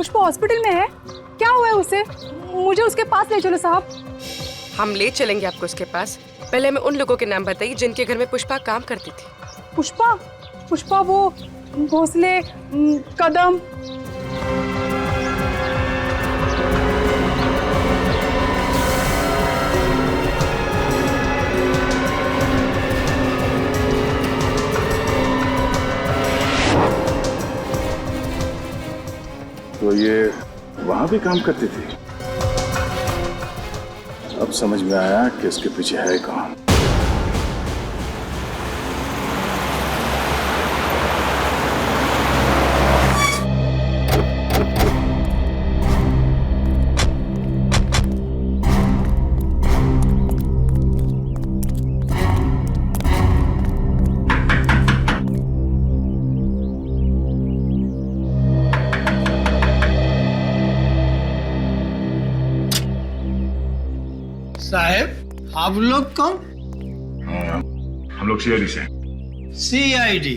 Pushpa hospital में है? क्या हुआ है उसे? मुझे उसके पास ले चलो साहब। हम ले चलेंगे आपको उसके पास। पहले हमें उन लोगों के नाम बताइए जिनके घर में पुष्पा काम करती थी। पुष्पा? पुष्पा वो भोसले, कदम। तो ये वहां भी काम करती थी। अब समझ में आया कि इसके पीछे है कौन। साहब, आप लोग कौन? हम लोग सीआईडी से। सीआईडी।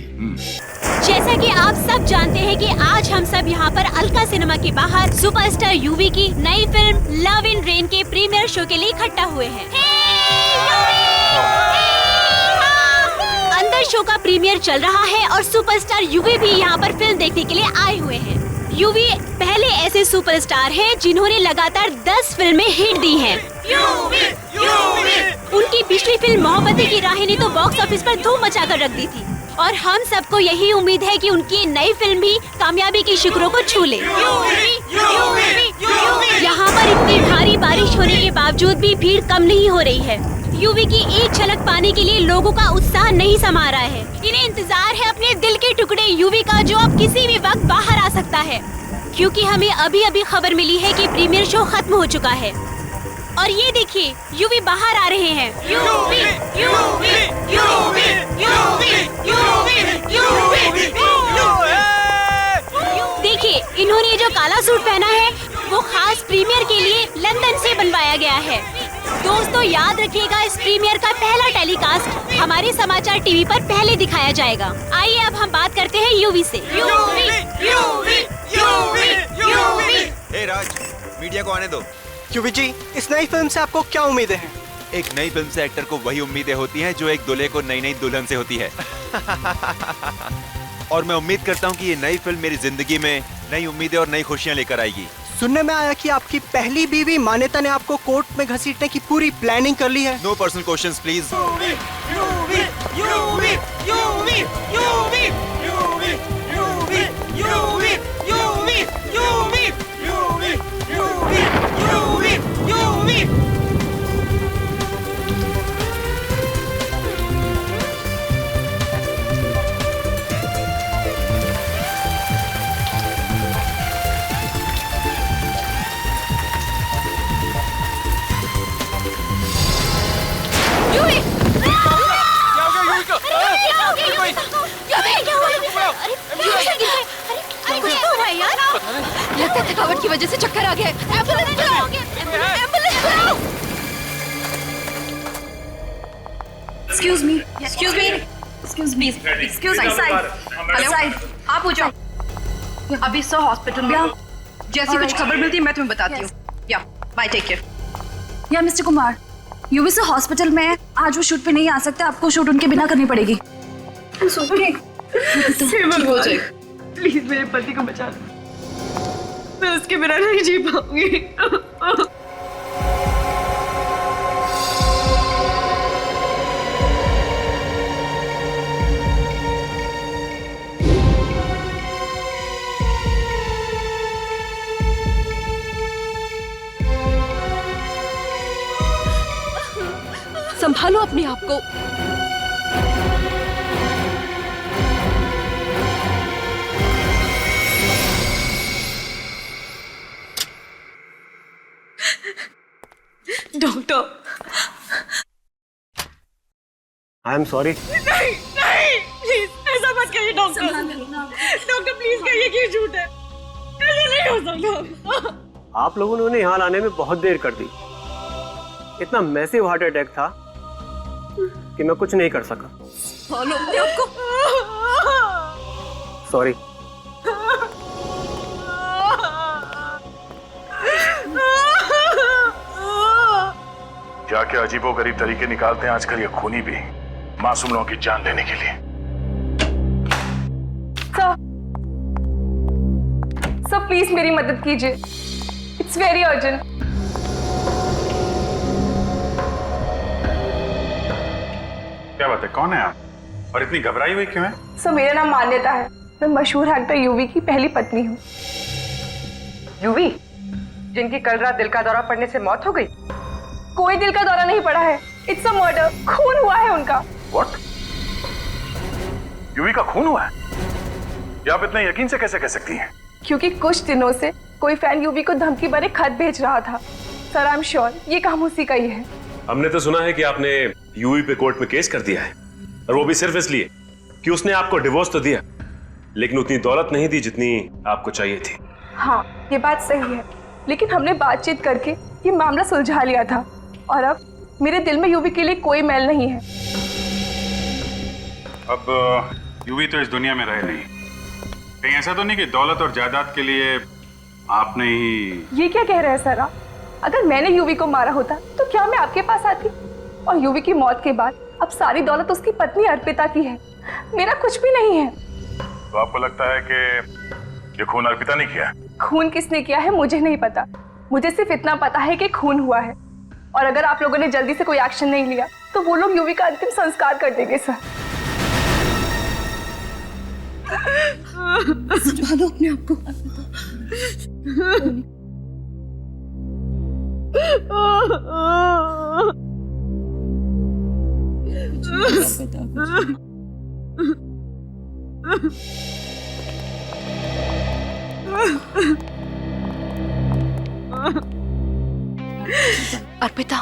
जैसा कि आप सब जानते हैं कि आज हम सब यहाँ पर अलका सिनेमा के बाहर सुपरस्टार यूवी की नई फिल्म लव इन रेन के प्रीमियर शो के लिए इकट्ठा हुए हैं। अंदर शो का प्रीमियर चल रहा है और सुपरस्टार यूवी भी यहाँ पर फिल्म देखने के लिए आए हुए हैं। यूवी पहले ऐसे सुपरस्टार हैं जिन्होंने लगातार 10 फिल्में हिट दी हैं। उनकी पिछली फिल्म मोहब्बतें की राहें ने तो बॉक्स ऑफिस पर धूम मचाकर रख दी थी और हम सबको यही उम्मीद है कि उनकी नई फिल्म भी कामयाबी की शिखरों को छू ले। यहाँ पर इतनी भारी बारिश होने के बावजूद भी भीड़ कम नहीं हो रही है। यूवी की एक झलक पाने के लिए लोगों का उत्साह नहीं समा रहा है। इन्हें इंतजार है अपने दिल के टुकड़े यूवी का, जो अब किसी भी वक्त बाहर आ सकता है, क्योंकि हमें अभी अभी खबर मिली है कि प्रीमियर शो खत्म हो चुका है। और ये देखिए, यूवी बाहर आ रहे हैं। UV, UV, UV, UV, UV, UV, देखिए, इन्होंने जो काला सूट पहना है वो खास प्रीमियर के लिए लंदन से बनवाया गया है। दोस्तों याद रखिएगा, इस प्रीमियर का पहला टेलीकास्ट हमारे समाचार टीवी पर पहले दिखाया जाएगा। आइए अब हम बात करते हैं यूवी से। UV, UV, UV, UV. ए राज, मीडिया को आने दो। यूवी जी, इस नई फिल्म से आपको क्या उम्मीदें हैं? एक नई फिल्म से एक्टर को वही उम्मीदें होती हैं जो एक दूल्हे को नई नई दुल्हन से होती है। और मैं उम्मीद करता हूँ कि ये नई फिल्म मेरी जिंदगी में नई उम्मीदें और नई खुशियाँ लेकर आएगी। सुनने में आया कि आपकी पहली बीवी मान्यता ने आपको कोर्ट में घसीटने की पूरी प्लानिंग कर ली है। No personal questions please. लगता है थकावट की वजह से चक्कर आ गया। एम्बुलेंस बुलाओ, एम्बुलेंस बुलाओ। Excuse me, excuse me, excuse me, excuse me, side, hello side, आप हो जाओ। अभी सर हॉस्पिटल में, जैसी कुछ खबर मिलती है मैं तुम्हें बताती हूँ। या बाय, टेक केयर। या मिस्टर कुमार, यूवी से हॉस्पिटल में आज वो शूट पे नहीं आ सकते, आपको शूट उनके बिना करनी पड़ेगी। प्लीज मेरे पति को बचा लो, मैं उसके बिना नहीं जी पाऊंगी। संभालो अपने आप को। Doctor, I am sorry. नहीं नहीं, प्लीज ऐसा मत करिए डॉक्टर। डॉक्टर प्लीज कहिए कि झूठ है, ऐसा नहीं हो सकता। आप लोगों ने उन्हें यहाँ लाने में बहुत देर कर दी। इतना मैसिव हार्ट अटैक था कि मैं कुछ नहीं कर सका। सॉरी। क्या क्या अजीबोगरीब तरीके निकालते हैं आजकल ये खूनी भी मासूम लोगों की जान लेने के लिए। सर प्लीज मेरी मदद कीजिए, इट्स वेरी अर्जेंट। क्या बात है, कौन है आप और इतनी घबराई हुई क्यों है? सर मेरा नाम मान्यता है, मैं मशहूर एक्टर यूवी की पहली पत्नी हूँ। यूवी, जिनकी कल रात दिल का दौरा पड़ने से मौत हो गई? कोई दिल का दौरा नहीं पड़ा है, इट्स अ मर्डर, खून हुआ है उनका। व्हाट? यूवी का खून हुआ है? ये आप इतने यकीन से कैसे कह सकती हैं? क्योंकि कुछ दिनों से कोई फैन यूवी को धमकी भरे खत भेज रहा था। सर आई एम श्योर ये काम उसी का ही है। हमने तो सुना है कि आपने यूवी पे कोर्ट में केस कर दिया है, और वो भी सिर्फ इसलिए कि उसने आपको डिवोर्स तो दिया, लेकिन उतनी दौलत नहीं दी जितनी आपको चाहिए थी। हाँ ये बात सही है, लेकिन हमने बातचीत करके ये मामला सुलझा लिया था, और अब मेरे दिल में यूवी के लिए कोई मैल नहीं है। अब यूवी तो इस दुनिया में रहे नहीं, कहीं ऐसा तो नहीं कि दौलत और जायदाद के लिए आपने ही? ये क्या कह रहे हैं सर आप? अगर मैंने यूवी को मारा होता तो क्या मैं आपके पास आती? और यूवी की मौत के बाद अब सारी दौलत उसकी पत्नी अर्पिता की है, मेरा कुछ भी नहीं है। तो आपको लगता है कि ये खून अर्पिता ने किया? खून किसने किया है मुझे नहीं पता, मुझे सिर्फ इतना पता है कि खून हुआ है, और अगर आप लोगों ने जल्दी से कोई एक्शन नहीं लिया तो वो लोग यूवी का अंतिम संस्कार कर देंगे सर। संभालो अपने आप को। अर्पिता,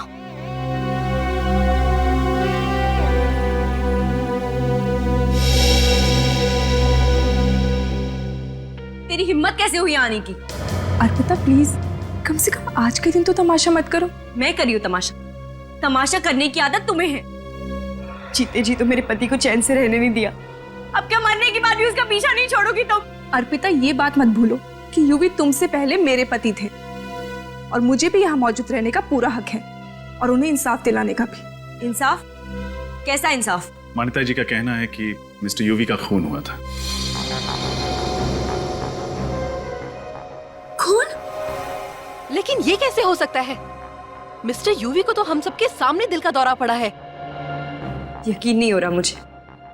तेरी हिम्मत कैसे हुई आने की? अर्पिता प्लीज कम से कम आज के दिन तो तमाशा मत करो। मैं करी हूँ तमाशा? तमाशा करने की आदत तुम्हें है। जीते जी तो मेरे पति को चैन से रहने नहीं दिया, अब क्या मरने के बाद भी उसका पीछा नहीं छोड़ोगी तुम? अर्पिता ये बात मत भूलो कि यूवी तुमसे पहले मेरे पति थे, और मुझे भी यहाँ मौजूद रहने का पूरा हक है, और उन्हें इंसाफ दिलाने का भी। इंसाफ? कैसा इंसाफ? मान्यता जी का कहना है कि मिस्टर यूवी का खून हुआ था। खून? लेकिन ये कैसे हो सकता है? मिस्टर यूवी को तो हम सबके सामने दिल का दौरा पड़ा है। यकीन नहीं हो रहा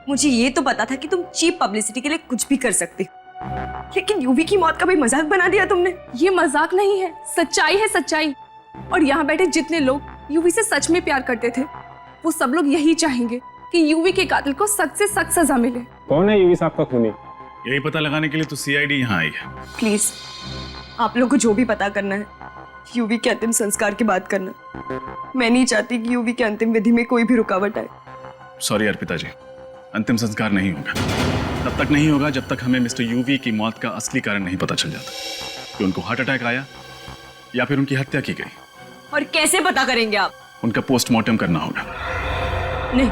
मुझे ये तो पता था कि तुम चीप पब्लिसिटी के लिए कुछ भी कर सकती, लेकिन यूवी की मौत का भी मजाक बना दिया तुमने। ये मजाक नहीं है, सच्चाई है सच्चाई। और यहाँ बैठे जितने लोग यूवी से सच में प्यार करते थे, वो सब लोग यही चाहेंगे कि यूवी के कातिल को सख्त से सख्त सजा मिले। कौन है यूवी साहब का खूनी? यही पता लगाने के लिए तो सीआईडी यहाँ आई है। प्लीज आप लोग को जो भी पता करना है, यूवी के अंतिम संस्कार की बात करना। मैं नहीं चाहती कि यूवी के अंतिम विधि में कोई भी रुकावट आए। सॉरी अर्पिता जी, अंतिम संस्कार नहीं होगा। तब तक नहीं होगा जब तक हमें मिस्टर यूवी की मौत का असली कारण नहीं पता चल जाता कि उनको हार्ट अटैक आया या फिर उनकी हत्या की गई। और कैसे पता करेंगे आप? उनका पोस्टमार्टम करना होगा। नहीं,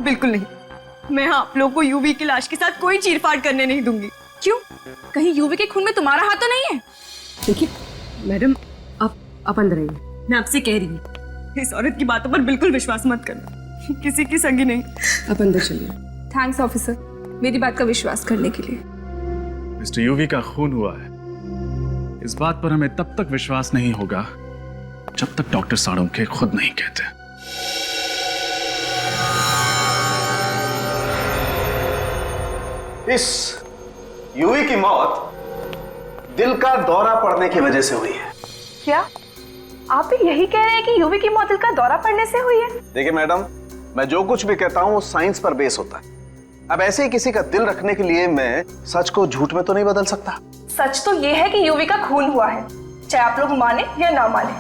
बिल्कुल नहीं। मैं आप लोगों को यूवी की लाश के साथ कोई चीरफाड़ करने नहीं दूंगी। क्यों? कहीं यूवी के खून में तुम्हारा हाथ तो नहीं है? देखिए मैडम, आप अंदर आइए, मैं आपसे कह रही हूँ इस औरत की बातों पर बिल्कुल विश्वास मत करना, किसी की संगी नहीं। आप अंदर चलिए। थैंक्स ऑफिसर, मेरी बात का विश्वास करने के लिए। मिस्टर यूवी का खून हुआ है, इस बात पर हमें तब तक विश्वास नहीं होगा जब तक डॉक्टर साळुंखे खुद नहीं कहते। इस यूवी की मौत दिल का दौरा पड़ने की वजह से हुई है। क्या आप भी यही कह रहे हैं कि यूवी की मौत दिल का दौरा पड़ने से हुई है? देखिए मैडम, मैं जो कुछ भी कहता हूँ वो साइंस पर बेस होता है। अब ऐसे ही किसी का दिल रखने के लिए मैं सच को झूठ में तो नहीं बदल सकता। सच तो ये है कि यूवी का खून हुआ है, चाहे आप लोग माने या ना माने।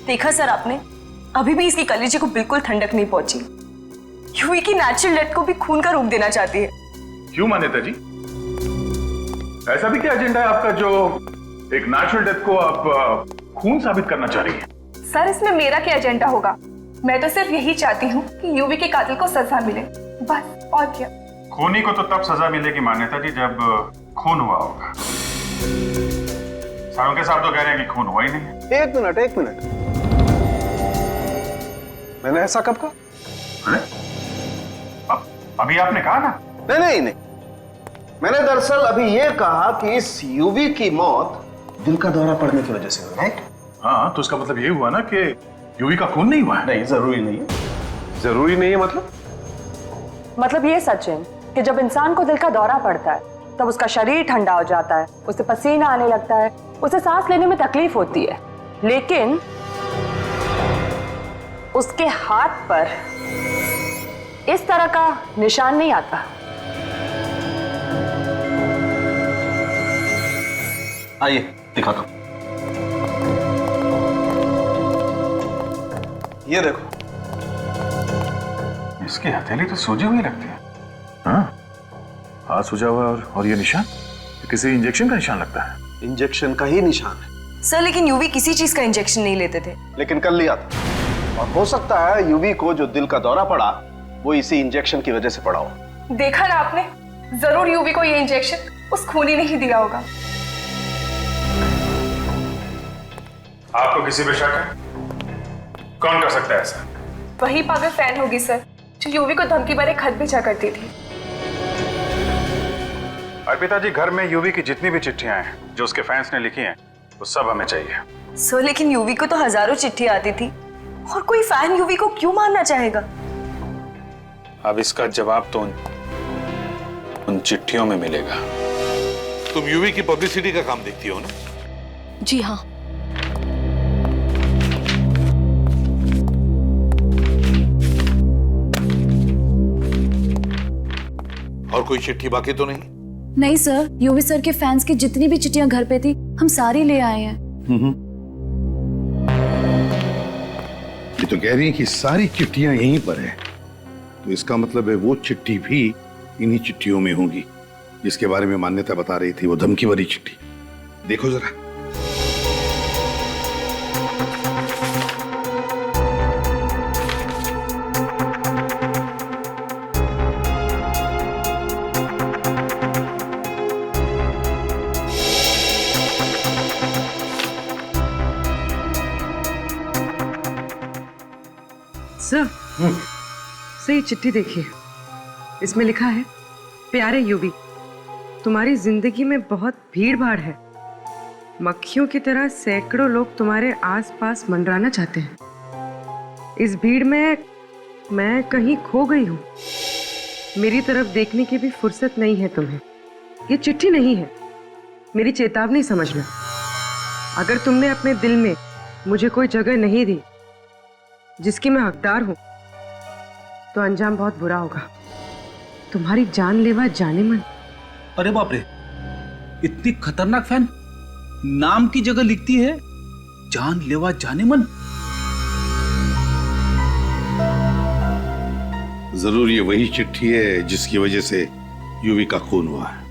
देखा सर आपने, अभी भी इसकी कलेजे को बिल्कुल ठंडक नहीं पहुंची। यूवी की नेचुरल डेथ को भी खून का रूप देना चाहती है। क्यों मान्यता जी, ऐसा भी क्या एजेंडा है आपका जो एक नेचुरल डेथ को आप खून साबित करना चाह रही है? सर इसमें मेरा क्या एजेंडा होगा? मैं तो सिर्फ यही चाहती हूँ कि यूवी के कातिल को सजा मिले, बस, और क्या। खूनी को तो तब सजा मिलेगी मान्यता जी जब खून हुआ होगा। साळुंखे साहब तो कह रहे हैं कि खून हुआ ही नहीं है। एक मिनट, मैंने ऐसा कब कहा? अभी आपने कहा ना। नहीं नहीं नहीं, मैंने दरअसल अभी ये कहा कि इस यूवी की मौत दिल का दौरा पड़ने की वजह से हुई, राइट? हाँ, तो इसका मतलब ये हुआ ना कि यूवी का खून नहीं हुआ है। नहीं, जरूरी नहीं है। जरूरी नहीं है मतलब ये सचिन कि जब इंसान को दिल का दौरा पड़ता है तब उसका शरीर ठंडा हो जाता है, उसे पसीना आने लगता है, उसे सांस लेने में तकलीफ होती है, लेकिन उसके हाथ पर इस तरह का निशान नहीं आता। आइए दिखाता हूं। ये देखो, इसकी हथेली तो सूजी हुई लगती है। हाँ, हाथ सूजा हुआ और ये निशान किसी इंजेक्शन का निशान लगता है। इंजेक्शन का ही निशान है सर, लेकिन यूवी किसी चीज का इंजेक्शन नहीं लेते थे। लेकिन कर लिया था, और हो सकता है यूवी को जो दिल का दौरा पड़ा वो इसी इंजेक्शन की वजह से पड़ा हो। देखा ना आपने, जरूर यूवी को ये इंजेक्शन उस खूनी ने ही दिया होगा। आपको किसी पे शक है? कौन कर सकता है ऐसा? वही पागल फैन होगी सर, जो यूवी को धमकी भरे खत भेजा करती थी। अर्पिता जी, घर में यूवी की जितनी भी चिट्ठियां हैं जो उसके फैंस ने लिखी हैं, वो सब हमें चाहिए। सर, लेकिन यूवी को तो हजारों चिट्ठी आती थी, और कोई फैन यूवी को क्यों मारना चाहेगा? अब इसका जवाब तो उन चिट्ठियों में मिलेगा। तुम यूवी की पब्लिसिटी का काम देखती हो ना? जी हाँ। और कोई चिट्ठी बाकी तो नहीं? नहीं सर, यूवी सर के फैंस की जितनी भी चिट्ठियां घर पे थी हम सारी ले आए हैं। ये तो कह रही है कि सारी चिट्ठियां यहीं पर है, तो इसका मतलब है वो चिट्ठी भी इन्हीं चिट्ठियों में होगी जिसके बारे में मान्यता बता रही थी, वो धमकी भरी चिट्ठी। देखो जरा। सर, ये चिट्ठी देखिए, इसमें लिखा है, प्यारे यूवी, तुम्हारी जिंदगी में बहुत भीड़ भाड़ है। मक्खियों की तरह सैकड़ों लोग तुम्हारे आसपास मंडराना चाहते हैं। इस भीड़ में मैं कहीं खो गई हूँ। मेरी तरफ देखने की भी फुर्सत नहीं है तुम्हें। ये चिट्ठी नहीं है, मेरी चेतावनी समझना। अगर तुमने अपने दिल में मुझे कोई जगह नहीं दी जिसकी मैं हकदार हूं, तो अंजाम बहुत बुरा होगा। तुम्हारी जानलेवा जाने मन। अरे बाप रे, इतनी खतरनाक फैन नाम की जगह लिखती है जानलेवा जाने मन। जरूर ये वही चिट्ठी है जिसकी वजह से यूवी का खून हुआ है।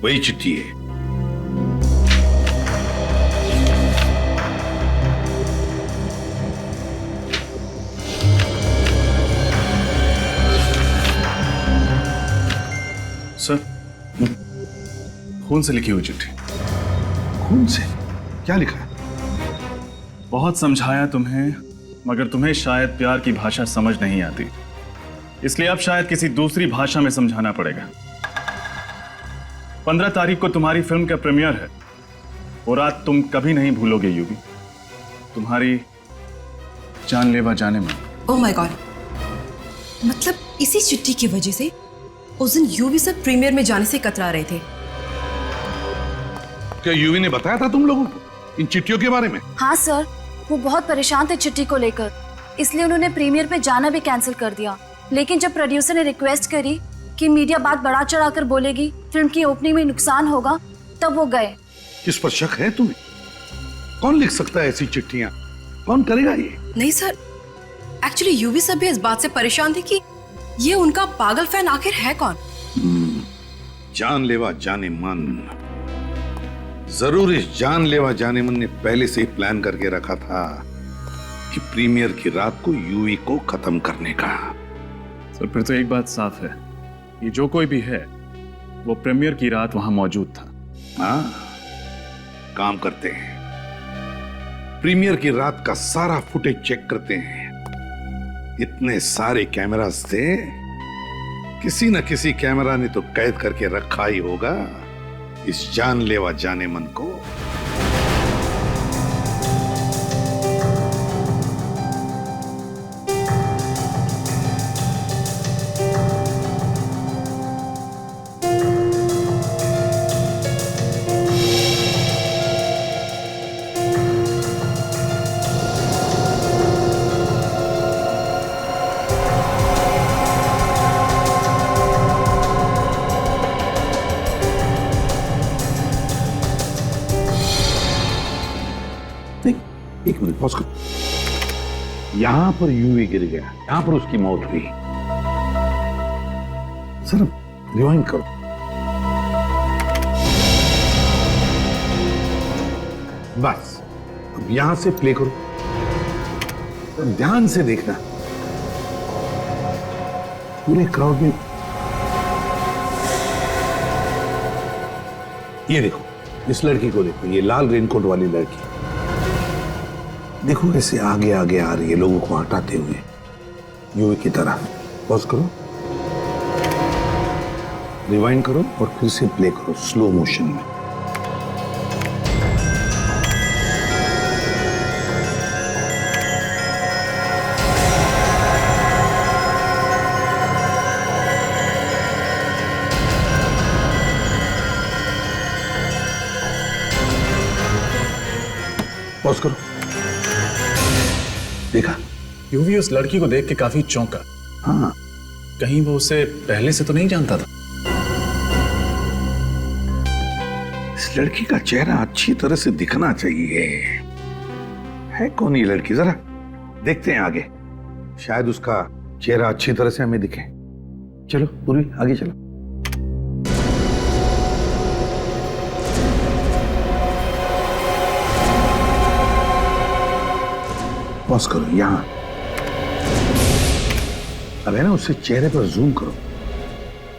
वही चिट्ठी है। सर, खून से लिखी हुई चिट्ठी। खून से? क्या लिखा है? बहुत समझाया तुम्हें, मगर तुम्हें शायद प्यार की भाषा समझ नहीं आती, इसलिए अब शायद किसी दूसरी भाषा में समझाना पड़ेगा। 15 तारीख को तुम्हारी फिल्म का प्रीमियर है। वो रात तुम कभी नहीं भूलोगे यूवी, तुम्हारी जानलेवा जाने मन। ओह माय गॉड, मतलब इसी चिट्ठी की वजह से उस दिन यूवी सर प्रीमियर में जाने से कतरा रहे थे। क्या यूवी ने बताया था तुम लोगों को इन चिट्ठियों के बारे में? हाँ सर, वो बहुत परेशान थे चिट्ठी को लेकर, इसलिए उन्होंने प्रीमियर पे जाना भी कैंसिल कर दिया। लेकिन जब प्रोड्यूसर ने रिक्वेस्ट करी कि मीडिया बात बढ़ा चढ़ाकर बोलेगी, फिल्म की ओपनिंग में नुकसान होगा, तब वो गए। किस पर शक है तुम्हें? कौन लिख सकता है ऐसी चिट्ठियां? कौन करेगा ये? नहीं सर, एक्चुअली यूवी सर भी इस बात से परेशान थे कि ये उनका पागल फैन आखिर है कौन। जानलेवा जाने मन। जरूर इस जानलेवा जाने मन ने पहले से ही प्लान करके रखा था कि प्रीमियर की रात को यूवी को खत्म करने का। सर, फिर तो एक बात साफ है, ये जो कोई भी है वो प्रीमियर की रात वहां मौजूद था। हाँ, काम करते हैं, प्रीमियर की रात का सारा फुटेज चेक करते हैं इतने सारे कैमरास थे, किसी न किसी कैमरा ने तो कैद करके रखा ही होगा इस जानलेवा जाने मन को। एक मिनट पॉज करो। यहां पर यूवी गिर गया, यहां पर उसकी मौत हुई। सर रिवाइंड करो। बस अब यहां से प्ले करो, तो ध्यान से देखना। पूरे क्राउड में ये देखो, इस लड़की को देखो, ये लाल रेनकोट वाली लड़की देखो कैसे आगे आगे आ रही है, लोगों को हटाते हुए यूवी की तरह। पॉज करो, रिवाइंड करो और फिर से प्ले करो स्लो मोशन में। पॉज करो, देखा? यूवी उस लड़की को देख के काफी चौंका। हाँ, कहीं वो उसे पहले से तो नहीं जानता था। इस लड़की का चेहरा अच्छी तरह से दिखना चाहिए। है कौन ये लड़की? जरा देखते हैं आगे, शायद उसका चेहरा अच्छी तरह से हमें दिखे। चलो पूर्वी, आगे चलो। पॉज करो यहां। अब है ना, उससे चेहरे पर जूम करो,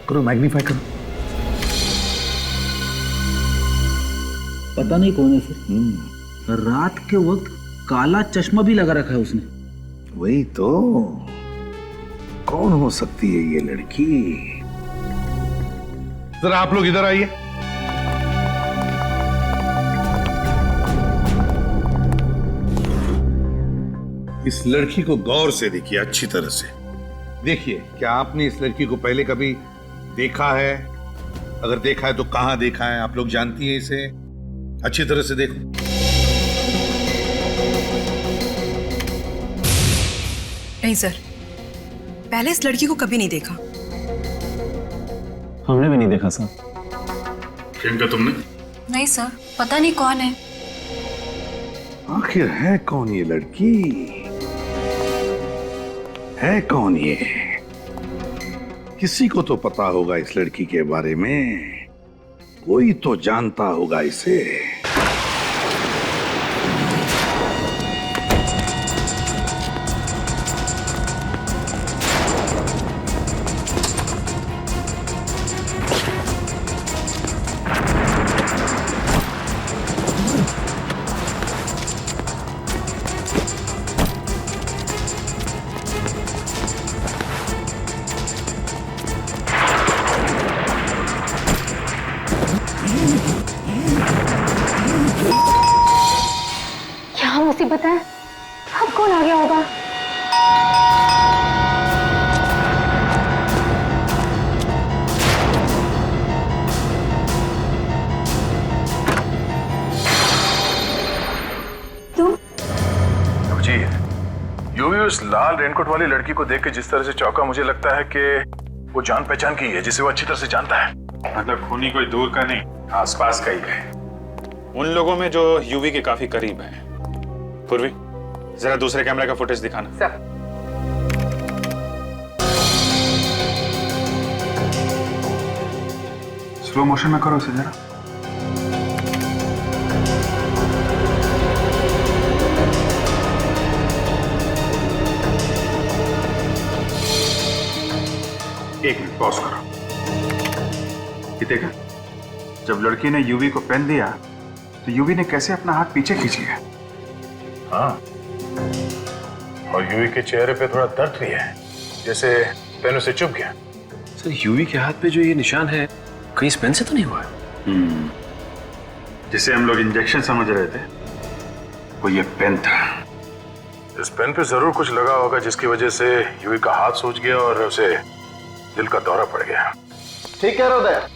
करो मैग्नीफाई करो। पता नहीं कौन है सर। रात के वक्त काला चश्मा भी लगा रखा है उसने। वही तो, कौन हो सकती है ये लड़की? जरा आप लोग इधर आइए। इस लड़की को गौर से देखिए, अच्छी तरह से देखिए। क्या आपने इस लड़की को पहले कभी देखा है? अगर देखा है तो कहां देखा है? आप लोग जानती हैं इसे? अच्छी तरह से देखो। नहीं सर, पहले इस लड़की को कभी नहीं देखा। हमने भी नहीं देखा सर। प्रियंका तुमने? नहीं सर, पता नहीं कौन है। आखिर है कौन ये लड़की? है कौन ये? किसी को तो पता होगा इस लड़की के बारे में, कोई तो जानता होगा इसे। मुसीबत है, अब कौन आ गया होगा? तुम? जी, यूवी उस लाल रेनकोट वाली लड़की को देख के जिस तरह से चौंका, मुझे लगता है कि वो जान पहचान की है, जिसे वो अच्छी तरह से जानता है। मतलब खूनी कोई दूर का नहीं, आसपास का ही है। उन लोगों में जो यूवी के काफी करीब है। पूर्वी, जरा दूसरे कैमरे का फुटेज दिखाना। सर। स्लो मोशन में करो इसे जरा। एक मिनट पॉज करो। ये देखा, जब लड़की ने यूवी को पेन दिया तो यूवी ने कैसे अपना हाथ पीछे खींच लिया। हाँ, और यूवी के चेहरे पे थोड़ा दर्द भी है, जैसे पेन से चुभ गया। सर यूवी के हाथ पे जो ये निशान है कहीं इस पेन से तो नहीं हुआ? जिसे हम लोग इंजेक्शन समझ रहे थे वो ये पेन था। इस पेन पे जरूर कुछ लगा होगा जिसकी वजह से यूवी का हाथ सूज गया और उसे दिल का दौरा पड़ गया। ठीक कह रहे हो दया,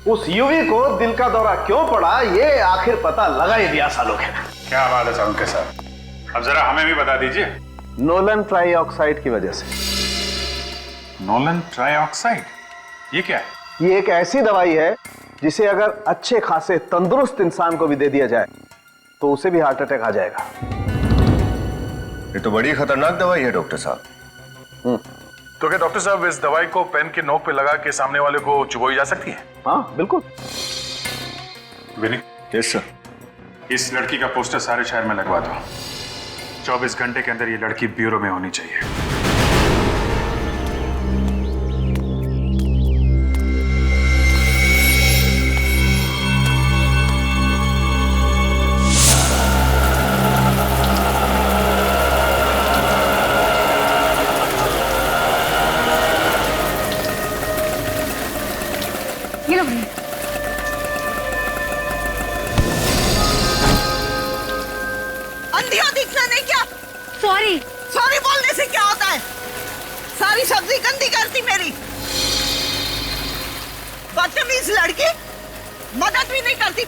उस यूवी को दिल का दौरा क्यों पड़ा ये आखिर पता लगा ही दिया सालों के। क्या बात है साहब के साथ, अब जरा हमें भी बता दीजिए। नोलन ट्राईऑक्साइड की वजह से। नोलन ट्राईऑक्साइड ये क्या है? ये एक ऐसी दवाई है जिसे अगर अच्छे खासे तंदुरुस्त इंसान को भी दे दिया जाए तो उसे भी हार्ट अटैक आ जाएगा। ये तो बड़ी खतरनाक दवाई है डॉक्टर साहब। तो क्या डॉक्टर साहब इस दवाई को पेन के नोक पे लगा के सामने वाले को चुबोई जा सकती है? हाँ बिल्कुल। विनी, यस सर। इस लड़की का पोस्टर सारे शहर में लगवा दो। 24 घंटे के अंदर ये लड़की ब्यूरो में होनी चाहिए। अंधिया दिखना नहीं क्या? सॉरी। सॉरी बोलने से क्या होता है? सारी सब्जी गंदी करती मेरी। बदतमीज लड़की, मदद भी नहीं करती।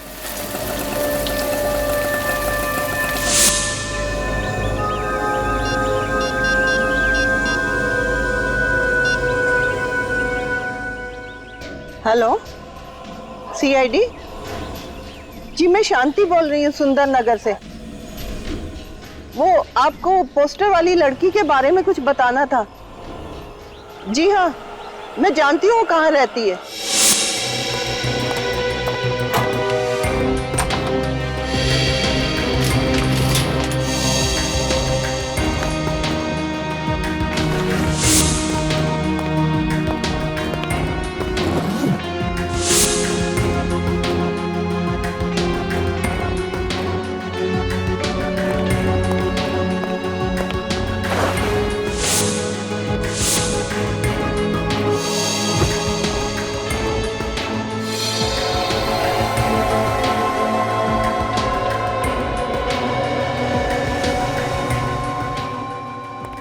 हेलो, सीआईडी जी, मैं शांति बोल रही हूँ सुंदर नगर से। वो आपको पोस्टर वाली लड़की के बारे में कुछ बताना था। जी हाँ, मैं जानती हूँ कहाँ रहती है।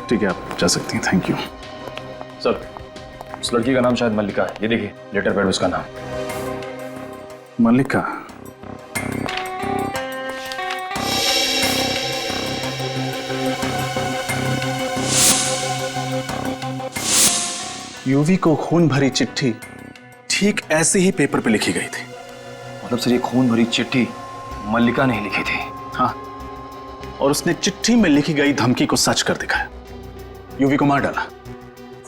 ठीक है, आप जा सकती हैं। Thank you sir. उस लड़की का नाम शायद मल्लिका है। ये देखिए लेटर पैड उसका नाम। मल्लिका? यूवी को खून भरी चिट्ठी ठीक ऐसे ही पेपर पे लिखी गई थी। मतलब सर ये खून भरी चिट्ठी मल्लिका ने लिखी थी? हाँ, और उसने चिट्ठी में लिखी गई धमकी को सच कर दिखाया। यूवी को मार डाला।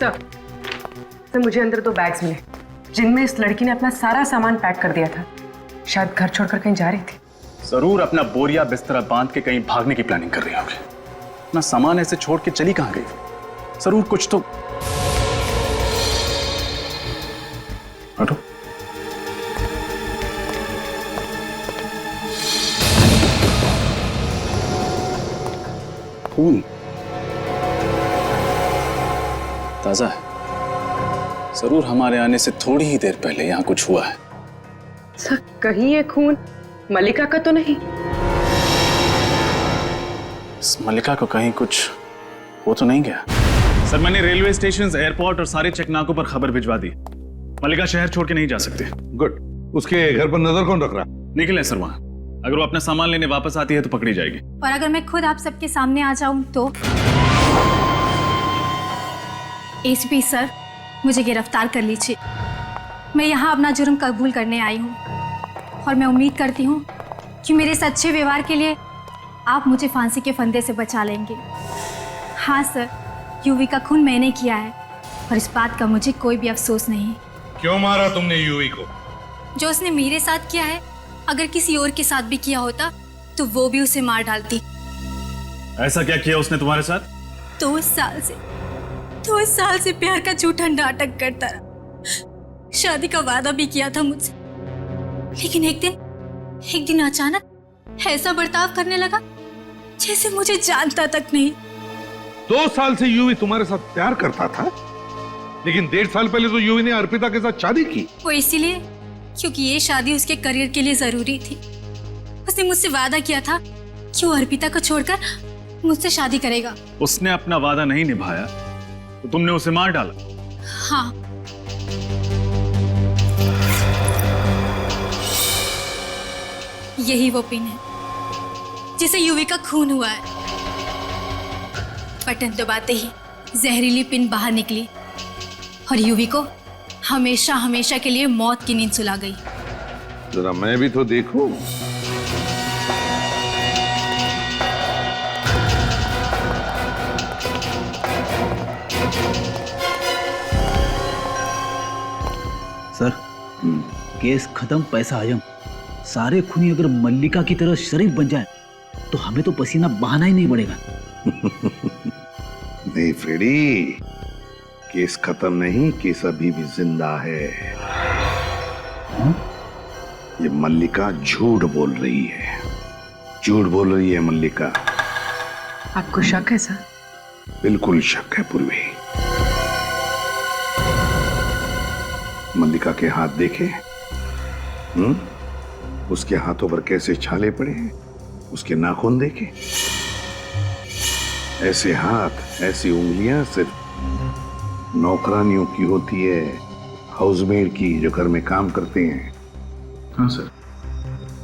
सर मुझे अंदर 2 बैग्स मिले जिनमें इस लड़की ने अपना सारा सामान पैक कर दिया था। शायद घर छोड़कर कहीं जा रही थी। जरूर अपना बोरिया बिस्तरा बांध के कहीं भागने की प्लानिंग कर रही होगी। अपना सामान ऐसे छोड़ के चली कहां गई? जरूर कुछ तो। हटो। खून ताजा है। जरूर हमारे आने से थोड़ी ही देर पहले यहाँ कुछ हुआ है। सर कहीं ये खून मल्लिका का तो नहीं? इस मल्लिका को कहीं कुछ हो तो नहीं गया? सर मैंने रेलवे स्टेशन, एयरपोर्ट और सारे चेकनाकों पर खबर भिजवा दी। मल्लिका शहर छोड़ के नहीं जा सकते। गुड। उसके घर पर नजर कौन रख रहा? निखिल है सर वहां। अगर वो अपना सामान लेने वापस आती है तो पकड़ी जाएगी। और अगर मैं खुद आप सबके सामने आ जाऊं तो? एसपी सर, मुझे गिरफ्तार कर लीजिए। मैं यहाँ अपना जुर्म कबूल करने आई हूँ और मैं उम्मीद करती हूँ कि मेरे इस अच्छे व्यवहार के लिए आप मुझे फांसी के फंदे से बचा लेंगे। हाँ सर, यूवी का खून मैंने किया है और इस बात का मुझे कोई भी अफसोस नहीं। क्यों मारा तुमने यूवी को? जो उसने मेरे साथ किया है, अगर किसी और के साथ भी किया होता तो वो भी उसे मार डालती। ऐसा क्या किया उसने तुम्हारे साथ? 2 साल से प्यार का झूठा नाटक करता रहा। शादी का वादा भी किया था मुझसे, लेकिन एक दिन अचानक ऐसा बर्ताव करने लगा जैसे मुझे जानता तक नहीं। 2 साल से यूवी तुम्हारे साथ प्यार करता था, लेकिन 1.5 साल पहले तो यूवी ने अर्पिता के साथ शादी की। वो इसीलिए क्योंकि ये शादी उसके करियर के लिए जरूरी थी। उसने मुझसे वादा किया था कि वो अर्पिता को छोड़कर मुझसे शादी करेगा। उसने अपना वादा नहीं निभाया तो तुमने उसे मार डाला। हाँ, यही वो पिन है जिसे यूवी का खून हुआ है। बटन दबाते ही जहरीली पिन बाहर निकली और यूवी को हमेशा हमेशा के लिए मौत की नींद सुला गई। जरा मैं भी तो देखूं। सर, केस खत्म, पैसा हजम। सारे खूनी अगर मल्लिका की तरह शरीफ बन जाए तो हमें तो पसीना बहाना ही नहीं पड़ेगा। नहीं फ्रेडी, केस खत्म नहीं, केस अभी भी जिंदा है। ये मल्लिका झूठ बोल रही है, झूठ बोल रही है मल्लिका। आपको शक है सर? बिल्कुल शक है पूर्वी। मल्लिका के हाथ देखे? उसके हाथों पर कैसे छाले पड़े हैं, उसके नाखून देखे? ऐसे हाथ, ऐसी उंगलियां सिर्फ नौकरानियों की होती है, हाउसमेड की, जो घर में काम करते हैं। हाँ सर,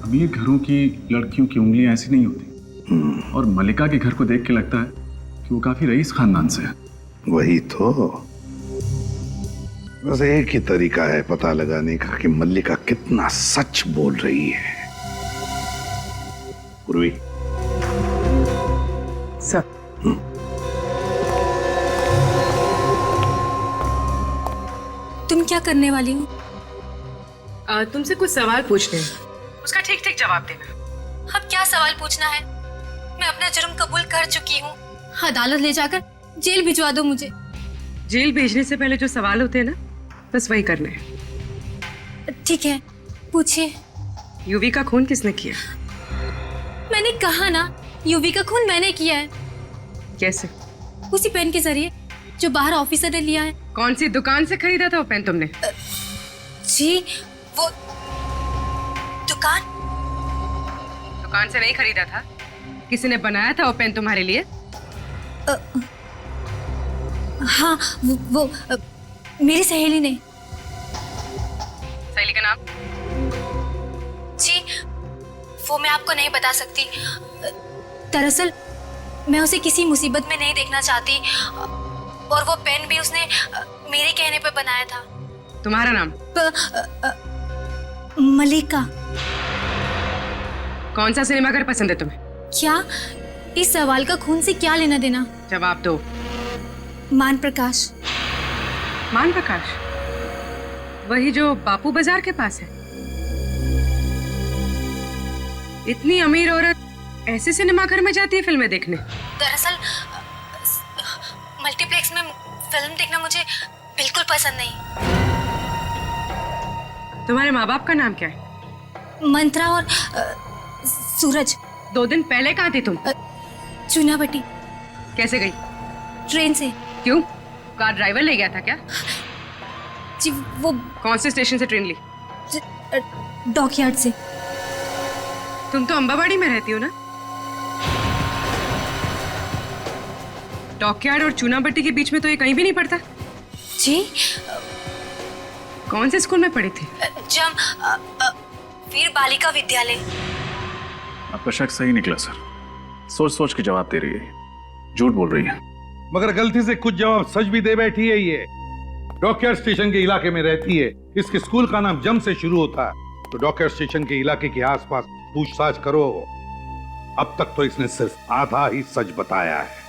अमीर घरों की लड़कियों की उंगलियां ऐसी नहीं होती। और मल्लिका के घर को देख के लगता है कि वो काफी रईस खानदान से है। वही तो, बस एक ही तरीका है पता लगाने का कि मल्लिका कितना सच बोल रही है। पूर्वी सर, तुम क्या करने वाली हो? तुमसे कुछ सवाल पूछने हैं, उसका ठीक ठीक जवाब देना। अब क्या सवाल पूछना है? मैं अपना जुर्म कबूल कर चुकी हूँ। अदालत ले जाकर जेल भिजवा दो मुझे। जेल भेजने से पहले जो सवाल होते हैं ना, बस वही करने हैं। ठीक है, पूछिए। यूवी का खून किसने किया? मैंने कहा ना, यूवी का खून मैंने किया है। कैसे? उसी पेन के जरिए जो बाहर ऑफिसर ने लिया है। कौन सी दुकान से खरीदा था वो पेन तुमने? जी, वो दुकान से नहीं खरीदा था, किसी ने बनाया था वो पेन तुम्हारे लिए? हाँ, वो मेरी सहेली ने। सहेली का नाम? जी, वो मैं आपको नहीं बता सकती। दरअसल मैं उसे किसी मुसीबत में नहीं देखना चाहती, और वो पेन भी उसने मेरे कहने पे बनाया था। तुम्हारा नाम? मल्लिका। कौन सा सिनेमाघर पसंद है तुम्हें? क्या? इस सवाल का खून से क्या लेना देना? जवाब दो। मान प्रकाश। मान प्रकाश? वही जो बापू बाजार के पास है? इतनी अमीर औरत ऐसे सिनेमाघर में जाती है फिल्में देखने? दरअसल मल्टीप्लेक्स में फिल्म देखना मुझे बिल्कुल पसंद नहीं। तुम्हारे माँ बाप का नाम क्या है? मंत्रा और सूरज। 2 दिन पहले कहाँ थी तुम? चुनाभट्टी। कैसे गई? ट्रेन से। क्यों? कार ड्राइवर ले गया था क्या? जी, वो कौन से स्टेशन से ट्रेन ली? डॉकयार्ड से। तुम तो अंबाबाड़ी में रहती हो ना? डॉकयार्ड और चूनाभट्टी के बीच में तो ये कहीं भी नहीं पड़ता। जी? कौन से स्कूल में पढ़ी थी? वीर बालिका विद्यालय। आपका शक सही निकला सर, सोच सोच के जवाब दे रही है, झूठ बोल रही है। मगर गलती से कुछ जवाब सच भी दे बैठी है। ये डॉकयार्ड स्टेशन के इलाके में रहती है, इसके स्कूल का नाम जम से शुरू होता है। तो डॉकयार्ड स्टेशन के इलाके के आसपास पूछताछ करो। अब तक तो इसने सिर्फ आधा ही सच बताया है,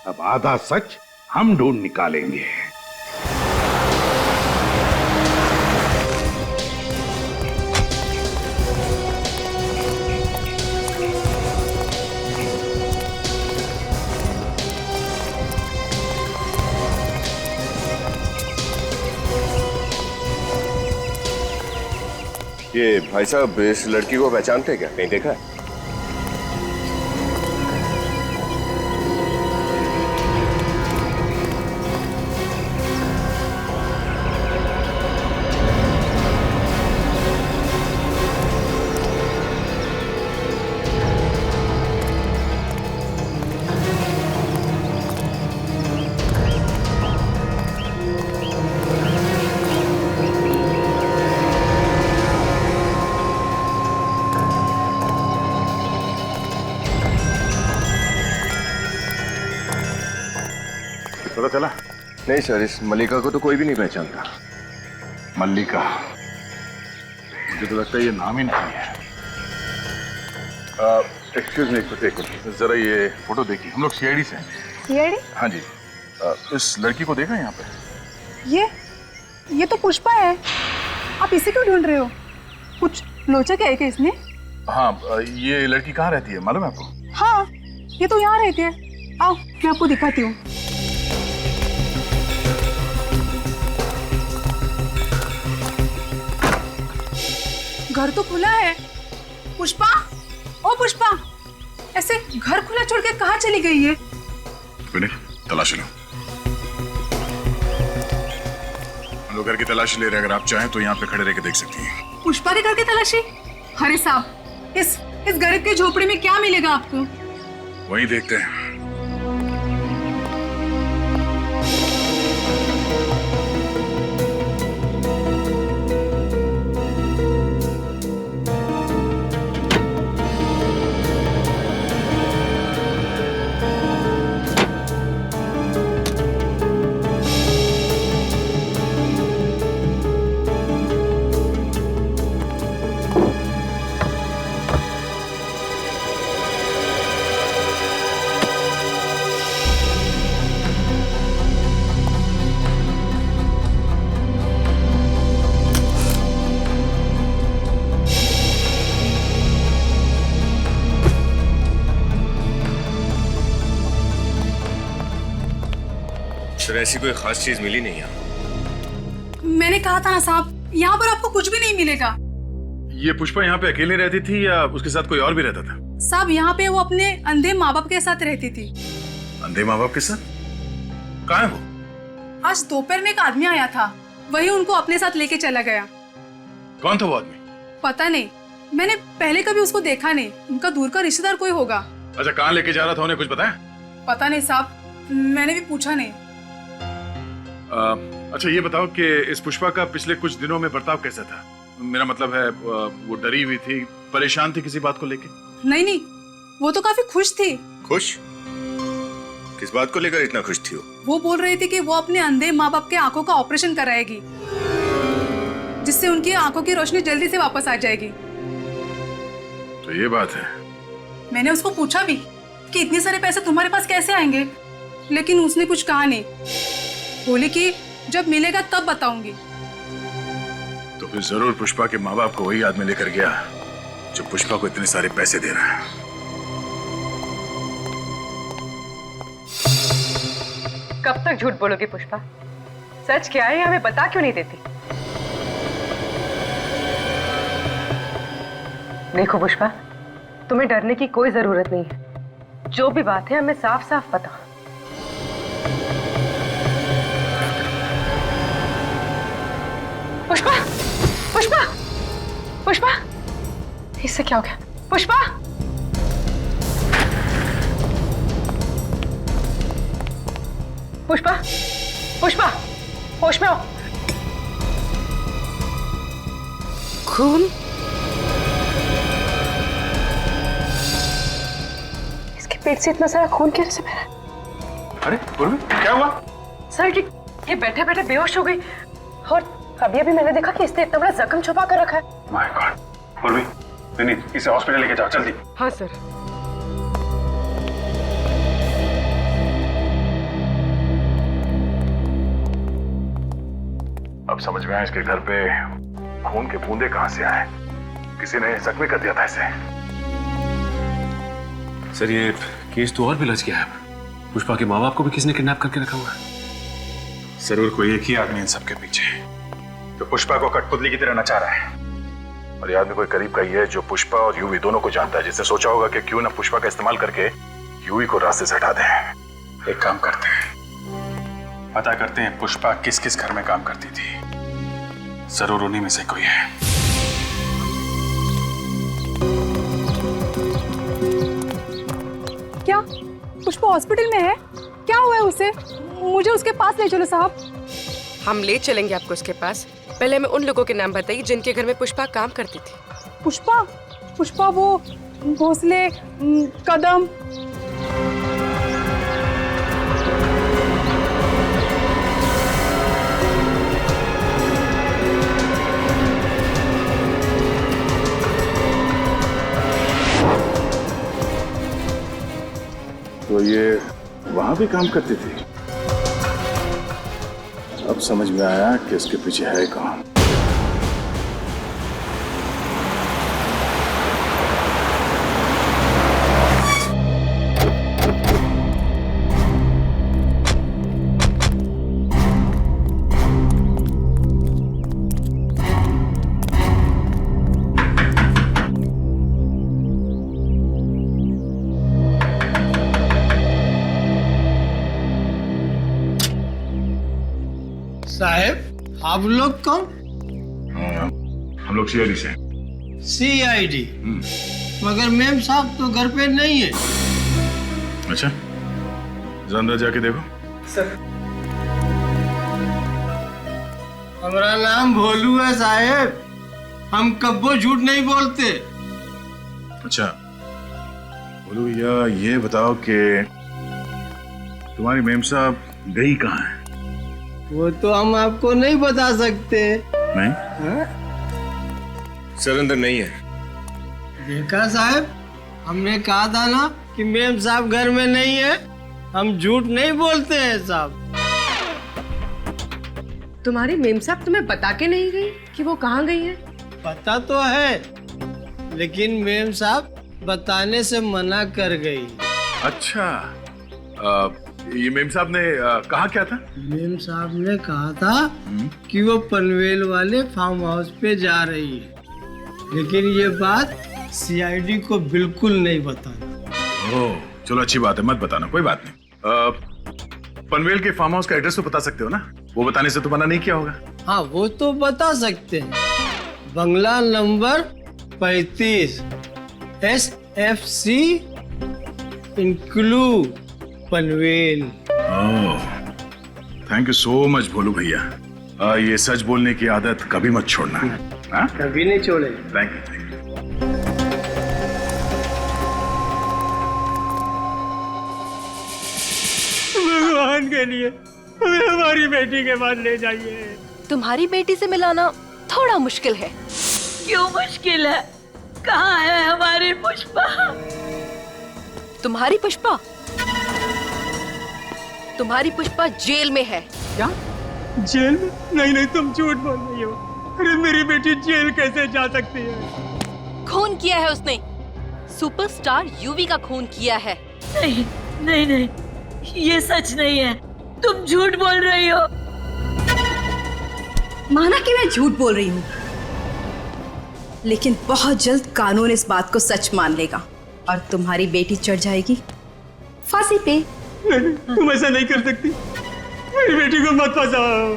अब आधा सच हम ढूंढ निकालेंगे। ये भाई साहब इस लड़की को पहचानते क्या? कहीं देखा है? चला? नहीं सर, इस मल्लिका को तो कोई भी नहीं पहचानता। मल्लिका? मुझे तो लगता है ये नाम ही नहीं है। एक्सक्यूज मी, एक मिनट, जरा ये फोटो देखिए। हम लोग सीआईडी से हैं। सीआईडी? हाँ जी। इस लड़की को देखा यहाँ पे? ये तो पुष्पा है। आप इसे क्यों ढूंढ रहे हो? कुछ लोचा क्या है क्या इसने? हाँ, ये लड़की कहाँ रहती है मालूम है आपको? हाँ, ये तो यहाँ रहती है। आओ मैं आपको दिखाती हूँ। घर तो खुला है। पुष्पा, ओ पुष्पा, ऐसे घर खुला छोड़ के कहाँ चली गई है? तलाशी लो। हम लोग घर की तलाशी ले रहे हैं। अगर आप चाहें तो यहाँ पे खड़े रह के देख सकती हैं। पुष्पा के घर की तलाशी? अरे साहब, इस गरीब की झोपड़ी में क्या मिलेगा आपको? वही देखते हैं। सर, ऐसी कोई खास चीज मिली नहीं यहाँ। मैंने कहा था ना साहब, यहाँ पर आपको कुछ भी नहीं मिलेगा। ये पुष्पा यहाँ पे अकेले रहती थी या उसके साथ कोई और भी रहता था? साहब, यहाँ पे वो अपने अंधे माँ बाप के साथ रहती थी। अंधे माँ बाप के साथ? कहाँ है वो? आज दोपहर में एक आदमी आया था, वही उनको अपने साथ लेके चला गया। कौन था वो आदमी? पता नहीं, मैंने पहले कभी उसको देखा नहीं। उनका दूर का रिश्तेदार कोई होगा। अच्छा, कहाँ लेके जा रहा था, उन्हें कुछ बताया? पता नहीं साहब, मैंने भी पूछा नहीं। अच्छा ये बताओ कि इस पुष्पा का पिछले कुछ दिनों में बर्ताव कैसा था? मेरा मतलब है वो डरी हुई थी, परेशान थी किसी बात को लेके? नहीं, वो तो काफी खुश थी। खुश? किस बात को लेकर इतना खुश थी वो बोल रही थी कि वो अपने अंधे माँ बाप के आंखों का ऑपरेशन कराएगी, जिससे उनकी आंखों की रोशनी जल्दी से वापस आ जाएगी। तो ये बात है। मैंने उसको पूछा भी कि इतने सारे पैसे तुम्हारे पास कैसे आएंगे, लेकिन उसने कुछ कहा नहीं। बोली कि जब मिलेगा तब बताऊंगी। तो फिर जरूर पुष्पा के माँ बाप को वही आदमी लेकर गया जो पुष्पा को इतने सारे पैसे दे रहा है। कब तक झूठ बोलोगी पुष्पा? सच क्या है हमें बता क्यों नहीं देती? देखो पुष्पा, तुम्हें डरने की कोई जरूरत नहीं है। जो भी बात है हमें साफ साफ पता। पुष्पा, पुष्पा, पुष्पा, इससे क्या हो गया? पुष्पा, पुष्पा, पुष्पा, होश में आओ। खून? इसके पेट से इतना सारा खून कैसे बह रहा है? अरे पूर्वी, क्या हुआ? सर ये बैठे बैठे बेहोश हो गई और अभी अभी मैंने देखा कि इसने इतना बड़ा जख्म छुपा कर रखा है। My God. पूर्वी, नहीं, इसे हॉस्पिटल लेके जाओ जल्दी। हाँ सर। अब समझ में आया इसके घर पे खून के बूंदे कहां से आए। किसी ने जख्मी कर दिया था इसे। सर, ये केस तो और भी लज गया है। पुष्पा के माँ बाप को भी किसी ने किडनैप करके रखा हुआ है। जरूर कोई एक ही आदमी इन सबके पीछे जो पुष्पा को कठपुतली की तरह नचा रहा है। और ये आदमी कोई करीब का ही है जो पुष्पा और यूवी दोनों को जानता है, जिसने सोचा होगा कि क्यों ना पुष्पा का इस्तेमाल करके यूवी को रास्ते से हटा दें। एक काम करते हैं, पता करते हैं पुष्पा किस किस घर में काम करती थी। जरूर उन्हीं में से कोई है। क्या पुष्पा हॉस्पिटल में है? क्या हुआ है उसे? मुझे उसके पास ले चलो साहब। हम ले चलेंगे आपको उसके पास। पहले हमें उन लोगों के नाम बताइए जिनके घर में पुष्पा काम करती थी। पुष्पा? पुष्पा वो भोसले, कदम। ये वहां भी काम करती थी। अब समझ में आया कि इसके पीछे है कौन। साहब आप लोग कौन? हम लोग सीआईडी से। सीआईडी? मगर मैम साहब तो घर पे नहीं है। अच्छा, अंदर जाके देखो। सर, हमारा नाम भोलू है साहब, हम कब्बो झूठ नहीं बोलते। अच्छा बोलो भैया, ये बताओ कि तुम्हारी मेम साहब गई कहाँ है? वो तो हम आपको नहीं बता सकते। नहीं? हाँ? सर अंदर नहीं है। देखा साहब, हमने कहा था ना कि मेम साहब घर में नहीं है। हम झूठ नहीं बोलते हैं साहब। तुम्हारी मेम साहब तुम्हें बता के नहीं गई कि वो कहाँ गई है? पता तो है, लेकिन मेम साहब बताने से मना कर गई। अच्छा, ये मेम साहब ने कहा क्या था? मेम साहब ने कहा था कि वो पनवेल वाले फार्म हाउस पे जा रही है, लेकिन ये बात सीआईडी को बिल्कुल नहीं बताना। ओह, चलो अच्छी बात है, मत बताना, कोई बात नहीं। पनवेल के फार्म हाउस का एड्रेस तो बता सकते हो ना? वो बताने से तो मना नहीं किया होगा। हाँ, वो तो बता सकते हैं। बंगला नंबर 35 SFC इंक्लू Panvel. Thank you so much Bholu भैया। ये सच बोलने की आदत कभी मत छोड़ना। हाँ? कभी नहीं छोड़े। Thank you. भगवान के लिए हमें हमारी बेटी के पास ले जाइए। तुम्हारी बेटी से मिलाना थोड़ा मुश्किल है। क्यों मुश्किल है? कहाँ है हमारी पुष्पा? तुम्हारी पुष्पा? तुम्हारी पुष्पा जेल में है। क्या? जेल में? नहीं नहीं, तुम झूठ बोल रही हो। अरे मेरी बेटी जेल कैसे जा सकती है? खून किया है उसने। सुपरस्टार यूवी का खून किया है। नहीं नहीं नहीं, ये सच नहीं है। तुम झूठ बोल रही हो। माना कि मैं झूठ बोल रही हूँ, लेकिन बहुत जल्द कानून इस बात को सच मान लेगा और तुम्हारी बेटी चढ़ जाएगी फांसी पे। नहीं, तुम ऐसा नहीं कर सकती। मेरी बेटी को मत फंसाओ,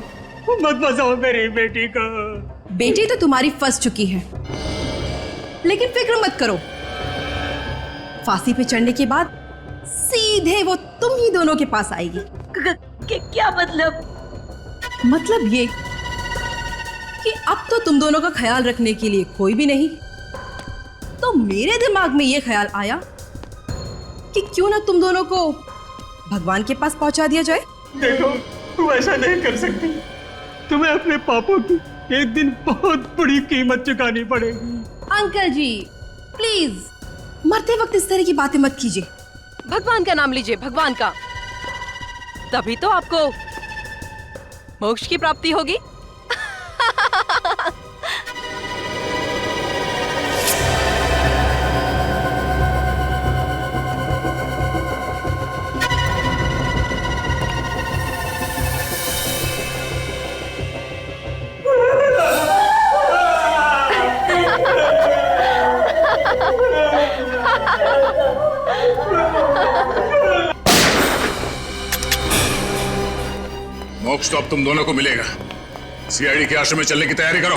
मत फंसाओ मेरी बेटी को। बेटी तो तुम्हारी फंस चुकी है, लेकिन फिक्र मत करो। फांसी पे चढ़ने के बाद सीधे वो तुम ही दोनों के पास आएगी। क्या मतलब? मतलब ये कि अब तो तुम दोनों का ख्याल रखने के लिए कोई भी नहीं। तो मेरे दिमाग में ये ख्याल आया कि क्यों ना तुम दोनों को भगवान के पास पहुंचा दिया जाए। देखो, तुम ऐसा नहीं कर सकती। तुम्हें अपने पापों की एक दिन बहुत बड़ी कीमत चुकानी पड़ेगी। अंकल जी प्लीज, मरते वक्त इस तरह की बातें मत कीजिए। भगवान का नाम लीजिए, भगवान का। तभी तो आपको मोक्ष की प्राप्ति होगी। मोक्ष तो अब तुम दोनों को मिलेगा। सीआईडी के आश्रम में चलने की तैयारी करो।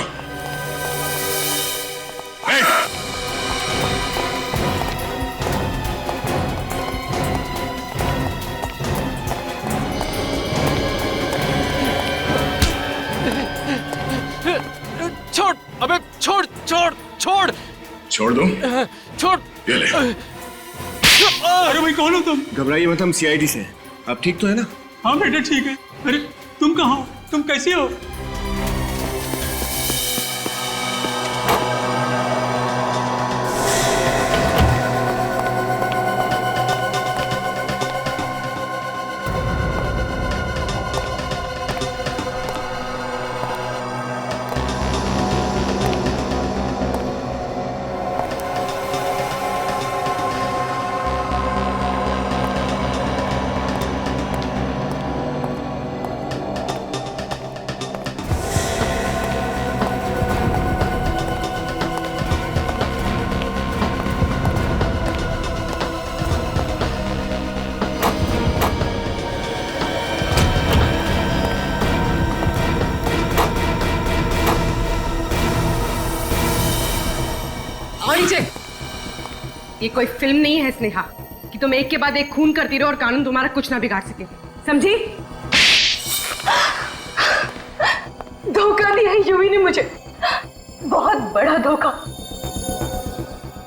छोड़, अबे छोड़ छोड़ छोड़ छोड़ दूं? छोड़। ये ले। अरे भाई, कौन हो तुम? घबराइए मत, हम सीआईडी से। आप ठीक तो है ना? हाँ बेटा ठीक है। अरे तुम कहाँ हो? तुम कैसे हो? मुझे। ये कोई फिल्म नहीं है स्नेहा कि तुम एक के बाद एक खून करती रहो और कानून तुम्हारा कुछ ना बिगाड़ सके, समझी? धोखा दिया है यूवी ने मुझे, बहुत बड़ा धोखा।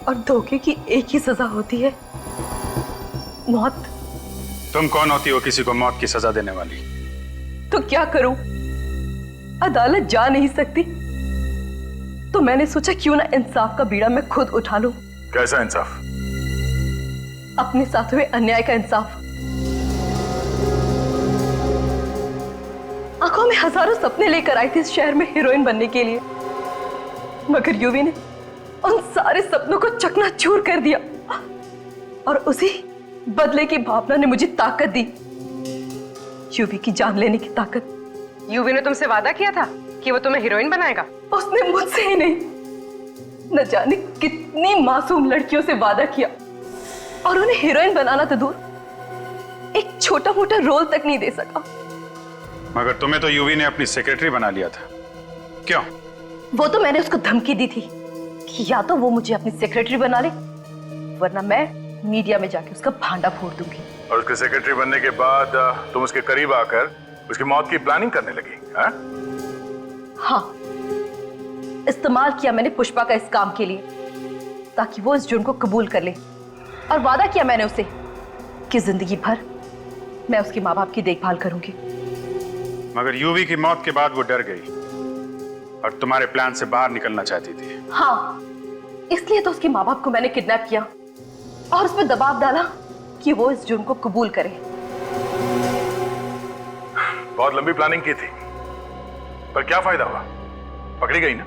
और धोखे की एक ही सजा होती है, मौत। तुम कौन होती हो किसी को मौत की सजा देने वाली? तो क्या करूं? अदालत जा नहीं सकती, तो मैंने सोचा क्यों ना इंसाफ का बीड़ा मैं खुद उठा लूं। कैसा इंसाफ? अपने साथ हुए अन्याय का इंसाफ। आंखों में हजारों सपने लेकर आई थी इस शहर में हीरोइन बनने के लिए, मगर यूवी ने उन सारे सपनों को चकनाचूर कर दिया और उसी बदले की भावना ने मुझे ताकत दी, यूवी की जान लेने की ताकत। यूवी ने तुमसे वादा किया था कि वो तुम्हें हीरोइन बनाएगा। उसने मुझसे ही नहीं, न जाने कितनी मासूम लड़कियों से वादा किया और उन्हें हीरोइन बनाना तो दूर, एक छोटा मोटा रोल तक नहीं दे सका। मगर तुम्हें तो यूवी ने अपनी सेक्रेटरी बना लिया था, क्यों? वो तो मैंने उसको धमकी दी थी कि या तो वो मुझे अपनी सेक्रेटरी बना ले, वरना मैं मीडिया में जाके उसका भांडा फोड़ दूंगी। और उसके सेक्रेटरी बनने के बाद तुम उसके करीब आकर उसकी मौत की प्लानिंग करने लगी, हाँ? हाँ, इस्तेमाल किया मैंने पुष्पा का इस काम के लिए ताकि वो इस जुर्म को कबूल कर ले, और वादा किया मैंने उसे कि जिंदगी भर मैं उसके माँ बाप की देखभाल करूंगी। मगर यूवी की मौत के बाद वो डर गई और तुम्हारे प्लान से बाहर निकलना चाहती थी। हाँ, इसलिए तो उसके माँ बाप को मैंने किडनैप किया और उस पर दबाव डाला कि वो इस जुर्म को कबूल करे। बहुत लंबी प्लानिंग की थी, पर क्या फायदा हुआ? पकड़ी गई ना?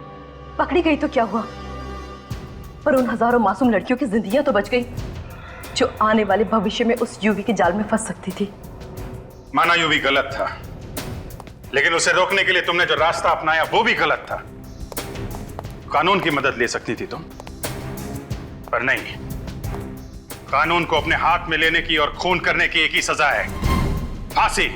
पकड़ी गई तो क्या हुआ, पर उन हजारों मासूम लड़कियों की जिंदगियां तो बच गई जो आने वाले भविष्य में उस यूवी के जाल में फंस सकती थी। माना यूवी गलत था, लेकिन उसे रोकने के लिए तुमने जो रास्ता अपनाया वो भी गलत था। कानून की मदद ले सकती थी तुम, पर नहीं। कानून को अपने हाथ में लेने की और खून करने की एक ही सजा है, फांसी।